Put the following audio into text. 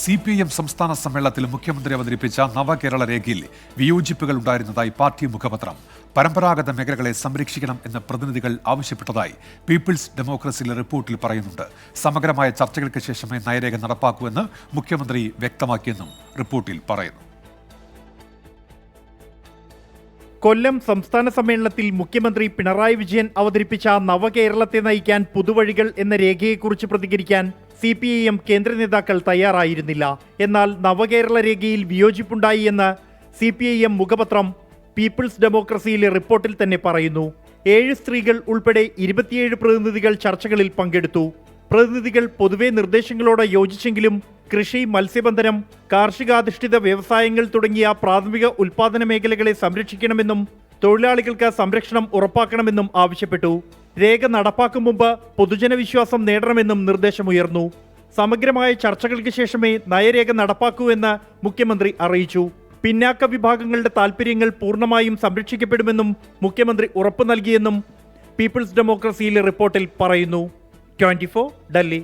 CPIM സംസ്ഥാന സമ്മേളനത്തിൽ മുഖ്യമന്ത്രി അവതരിപ്പിച്ച നവകേരള രേഖയിൽ വിയോജിപ്പുകൾ ഉണ്ടായിരുന്നതായി പാർട്ടി മുഖപത്രം. പരമ്പരാഗത മേഖലകളെ സംരക്ഷിക്കണം എന്ന് പ്രതിനിധികൾ ആവശ്യപ്പെട്ടതായി പീപ്പിൾസ് ഡെമോക്രസിയിലെ റിപ്പോർട്ടിൽ പറയുന്നുണ്ട്. സമഗ്രമായ ചർച്ചകൾക്ക് ശേഷമേ നയരേഖ നടപ്പാക്കൂവെന്ന് മുഖ്യമന്ത്രി വ്യക്തമാക്കിയെന്നും റിപ്പോർട്ടിൽ പറയുന്നു. കൊല്ലം സംസ്ഥാന സമ്മേളനത്തിൽ മുഖ്യമന്ത്രി പിണറായി വിജയൻ അവതരിപ്പിച്ച നവകേരളത്തെ നയിക്കാൻ പുതുവഴികൾ എന്ന രേഖയെക്കുറിച്ച് പ്രതികരിക്കാൻ CPIM കേന്ദ്ര നേതാക്കൾ തയ്യാറായിരുന്നില്ല. എന്നാൽ നവകേരള രേഖയിൽ വിയോജിപ്പുണ്ടായി എന്ന് CPIM മുഖപത്രം പീപ്പിൾസ് ഡെമോക്രസിയിലെ റിപ്പോർട്ടിൽ തന്നെ പറയുന്നു. 7 സ്ത്രീകൾ ഉൾപ്പെടെ 27 പ്രതിനിധികൾ ചർച്ചകളിൽ പങ്കെടുത്തു. പ്രതിനിധികൾ പൊതുവെ നിർദ്ദേശങ്ങളോട് യോജിച്ചെങ്കിലും കൃഷി, മത്സ്യബന്ധനം, കാർഷികാധിഷ്ഠിത വ്യവസായങ്ങൾ തുടങ്ങിയ പ്രാഥമിക ഉൽപാദന മേഖലകളെ സംരക്ഷിക്കണമെന്നും തൊഴിലാളികൾക്ക് സംരക്ഷണം ഉറപ്പാക്കണമെന്നും ആവശ്യപ്പെട്ടു. രേഖ നടപ്പാക്കും മുമ്പ് പൊതുജനവിശ്വാസം നേടണമെന്നും നിർദ്ദേശമുയർന്നു. സമഗ്രമായ ചർച്ചകൾക്ക് ശേഷമേ നയരേഖ നടപ്പാക്കൂ എന്ന് മുഖ്യമന്ത്രി അറിയിച്ചു. പിന്നാക്ക വിഭാഗങ്ങളുടെ താൽപ്പര്യങ്ങൾ പൂർണ്ണമായും സംരക്ഷിക്കപ്പെടുമെന്നും മുഖ്യമന്ത്രി ഉറപ്പു നൽകിയെന്നും പീപ്പിൾസ് ഡെമോക്രസിയിലെ റിപ്പോർട്ടിൽ പറയുന്നു. 24 ഡൽഹി.